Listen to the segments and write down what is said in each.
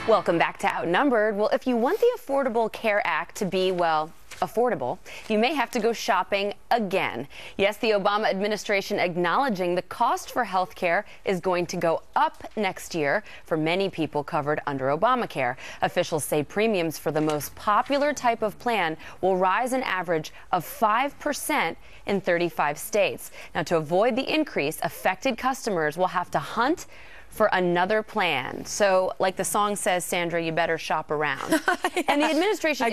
Welcome back to Outnumbered. Well, if you want the Affordable Care Act to be, well, affordable, you may have to go shopping again. Yes, the Obama administration acknowledging the cost for health care is going to go up next year for many people covered under Obamacare. Officials say premiums for the most popular type of plan will rise an average of 5% in 35 states. Now, to avoid the increase, affected customers will have to hunt for another plan. So, like the song says, Sandra, you better shop around. Yeah. And the administration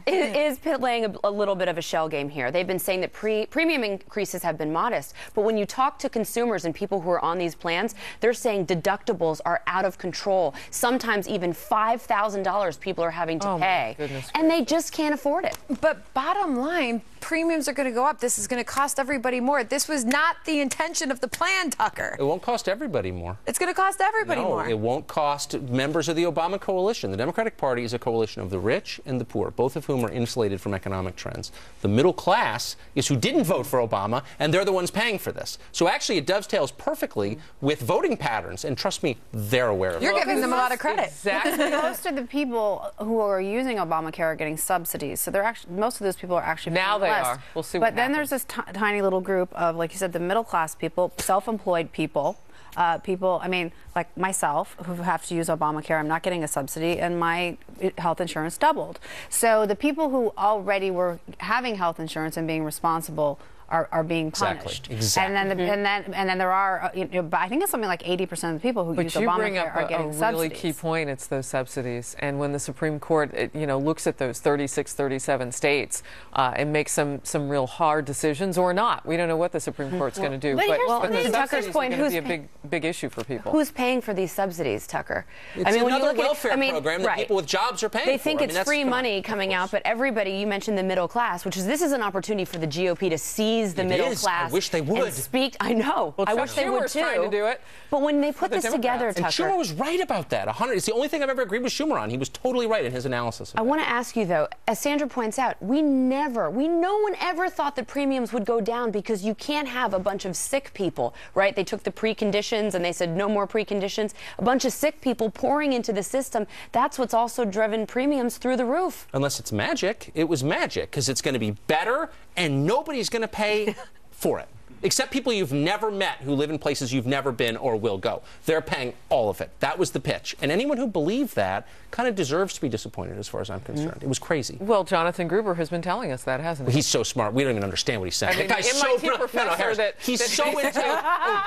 is playing a little bit of a shell game here. They've been saying that premium increases have been modest, but when you talk to consumers and people who are on these plans, they're saying deductibles are out of control. Sometimes even $5,000 people are having to pay, and they just can't afford it. But bottom line, premiums are going to go up. This is going to cost everybody more. This was not the intention of the plan, Tucker. It won't cost everybody more. It's going to cost everybody more. It won't cost members of the Obama coalition. The Democratic Party is a coalition of the rich and the poor, both of whom are insulated from economic trends. The middle class is who didn't vote for Obama, and they're the ones paying for this. So actually it dovetails perfectly with voting patterns, and trust me, they're aware of it. You're giving them a lot of credit. Exactly. Most of the people who are using Obamacare are getting subsidies, so they're actually, most of those people are actually paying less. We'll see what happens. Then there's this tiny little group of, like you said, the middle class people, self-employed people, I mean, like myself, who have to use Obamacare. I'm not getting a subsidy, and my health insurance doubled. So the people who already were having health insurance and being responsible are being punished. Exactly. And then there are, I think it's something like 80% of the people who use Obamacare are getting subsidies. But you bring up a really key point. It's those subsidies. And when the Supreme Court, looks at those 36, 37 states and makes some real hard decisions, or not, we don't know what the Supreme Court's going to do. But the Tucker's point, are going to be a big issue for people. Who's paying for these subsidies, Tucker? It's another welfare program that people with jobs are paying for. They think it's free money coming out, but everybody, you mentioned the middle class, this is an opportunity for the GOP to seize the middle class. I wish they would. I know. Well, I wish they would too. Trying to do it. But when they put this together, Tucker. And Schumer was right about that. It's the only thing I've ever agreed with Schumer on. He was totally right in his analysis. I want to ask you, though, as Sandra points out, no one ever thought that premiums would go down, because you can't have a bunch of sick people, right? They took the preconditions and they said no more preconditions. A bunch of sick people pouring into the system. That's what's also driven premiums through the roof. Unless it's magic. It was magic, because it's going to be better and nobody's going to pay for it. Except people you've never met who live in places you've never been or will go. They're paying all of it. That was the pitch. And anyone who believed that kind of deserves to be disappointed, as far as I'm concerned. It was crazy. Well, Jonathan Gruber has been telling us that, hasn't he? He's so smart. We don't even understand what he's saying. I mean, the guy's so brilliant. He's so into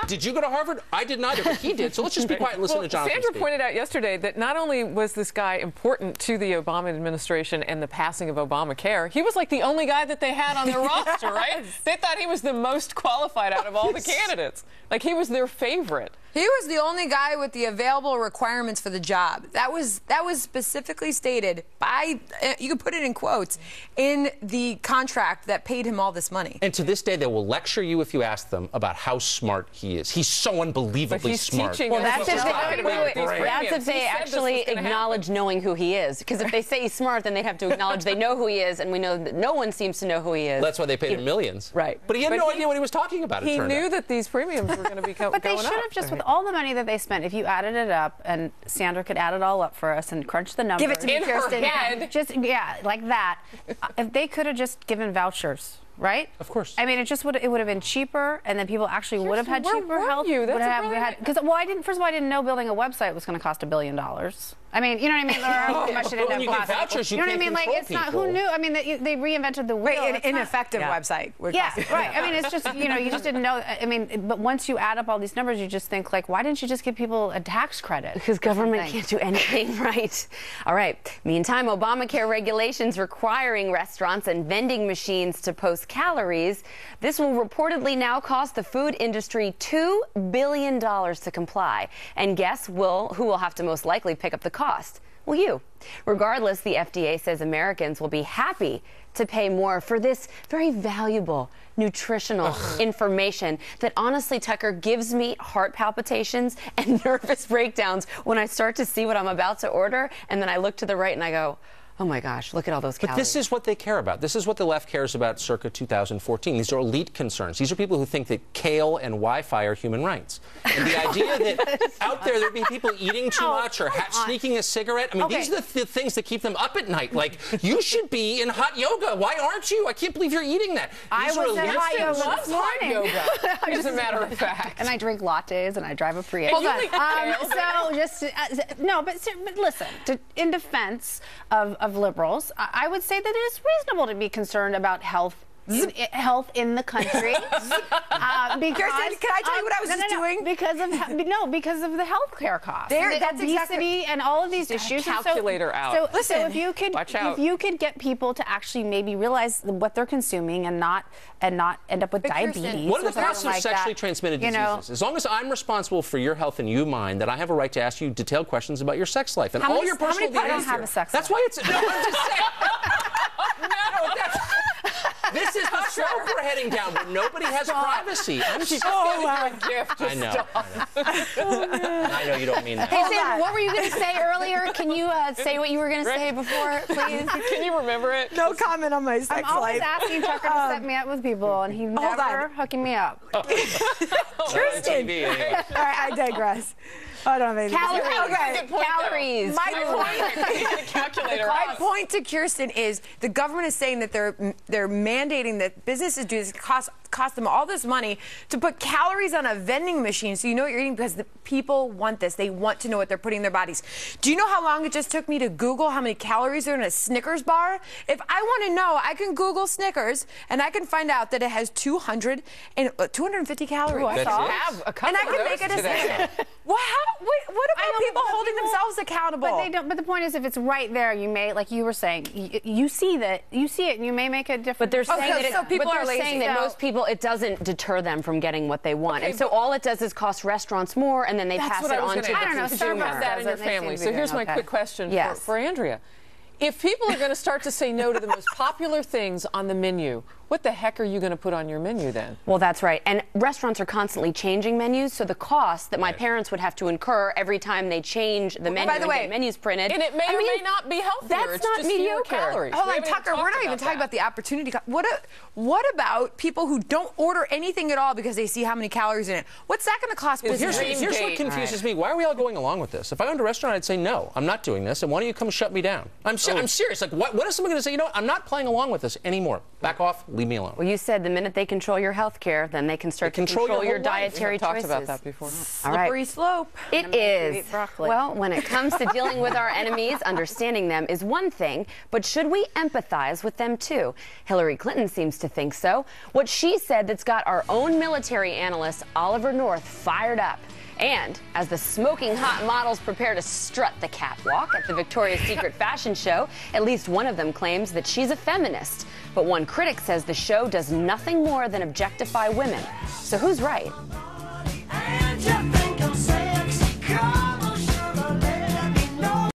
did you go to Harvard? I did neither, but he did. So let's just be quiet and listen to Jonathan. Sandra pointed out yesterday that not only was this guy important to the Obama administration and the passing of Obamacare, he was like the only guy that they had on their roster, right? They thought he was the most qualified out of all the candidates. Like, he was their favorite. He was the only guy with the available requirements for the job. That was specifically stated by, you can put it in quotes, in the contract that paid him all this money. And to this day, they will lecture you if you ask them about how smart he is. He's so unbelievably smart. Well, that's if they actually acknowledge knowing who he is. Because if they say he's smart, then they'd have to acknowledge they know who he is, and we know that no one seems to know who he is. That's why they paid him millions. Right. But he had no idea what he was talking about. He knew that these premiums were going to be going up. But they should have just, with all the money that they spent, if you added it up, and Sandra could add it all up for us and crunch the numbers. Give it to me, Kirsten. Just, like that. If they could have just given vouchers. Right? Of course. I mean, it would have been cheaper, and then people actually would have had cheaper health. Because, well, first of all, I didn't know building a website was going to cost $1 billion. I mean, you know what I mean? How much it ended up costing. You know what I mean? Like, it's not, who knew? I mean, they reinvented the wheel. An ineffective website. Yeah, right. I mean, it's just, you just didn't know. I mean, but once you add up all these numbers, you just think, like, why didn't you just give people a tax credit? Because government can't do anything right. All right. Meantime, Obamacare regulations requiring restaurants and vending machines to post calories. This will reportedly now cost the food industry $2 billion to comply. And guess who will have to most likely pick up the cost? Well, you. Regardless, the FDA says Americans will be happy to pay more for this very valuable nutritional information that, honestly, Tucker, gives me heart palpitations and nervous breakdowns when I start to see what I'm about to order, and then I look to the right and I go, Oh my gosh, look at all those But calories. this is what they care about. This is what the left cares about circa 2014. These are elite concerns. These are people who think that kale and Wi-Fi are human rights. And the idea that out there'd be people eating too much or sneaking a cigarette. I mean, these are the things that keep them up at night. Like, you should be in hot yoga. Why aren't you? I can't believe you're eating that. I was in hot yoga this morning. Yoga, as a matter of fact. And I drink lattes and I drive a Prius. Hold on. So just no, but listen. In defense of liberals, I would say that it is reasonable to be concerned about health in the country. Because, Kirsten, can I tell you what I was just doing? Because of the health care costs. That's obesity exactly, and all of these issues. Calculator out. So listen, if you could, watch out. if you could get people to actually maybe realize what they're consuming and not end up with diabetes. What are or the costs something of like sexually that, transmitted you know? diseases? As long as I'm responsible for your health and you mine, then I have a right to ask you detailed questions about your sex life and all your personal I don't details. have a sex That's life. why it's. No, I'm just saying. This is the slope we're heading down where nobody has privacy. I'm so Gift. I know. I know you don't mean that. Hey, Sam, what were you going to say earlier? Can you say what you were going to say before, please? Can you remember it? No comment on my sex I'm always life. asking Tucker to set me up with people, and he's never hooking me up. Kirsten. TV, anyway. All right, I digress. I don't have anything. Calories. Okay. Calories. My point to Kirsten is the government is saying that they're mandating that businesses do this, cost them all this money to put calories on a vending machine so you know what you're eating because the people want this. They want to know what they're putting in their bodies. Do you know how long it just took me to Google how many calories are in a Snickers bar? If I want to know, I can Google Snickers and I can find out that it has 250 calories. I have a couple and I can of make a those today. decision. What about people holding themselves accountable? But they don't. But the point is, if it's right there, you may, like you were saying, you see it, and you may make a difference. But they're saying Okay, so people are lazy. saying that most people, it doesn't deter them from getting what they want, and so all it does is cost restaurants more, and then they pass it on to the I don't know, consumer. You have that in your They seem family. to be So here's doing my okay. quick question Yes. for Andrea. If people are going to start to say no to the most popular things on the menu, what the heck are you going to put on your menu then? Well, that's right. And restaurants are constantly changing menus, so the cost that my parents would have to incur every time they change the menu by the and way, get menus printed. And it may or may not be healthier. That's It's not just fewer mediocre. calories. Hold We on, haven't Tucker, we're not even talking about the opportunity cost. What about people who don't order anything at all because they see how many calories in it? What's that going to cost business? Here's what confuses me. Why are we all going along with this? If I owned a restaurant, I'd say, no, I'm not doing this, and why don't you come shut me down? I'm serious. Like, what is someone going to say? You know what? I'm not playing along with this anymore. Back off. Leave me alone. Well, you said the minute they control your health care, then they can start to control your whole life. dietary We've talked choices. about that before. All right. Slippery slope. It is. eat broccoli. Well, when it comes to dealing with our enemies, understanding them is one thing, but should we empathize with them too? Hillary Clinton seems to think so. What she said that's got our own military analyst, Oliver North, fired up. And as the smoking hot models prepare to strut the catwalk at the Victoria's Secret fashion show, at least one of them claims that she's a feminist. But one critic says the show does nothing more than objectify women. So who's right?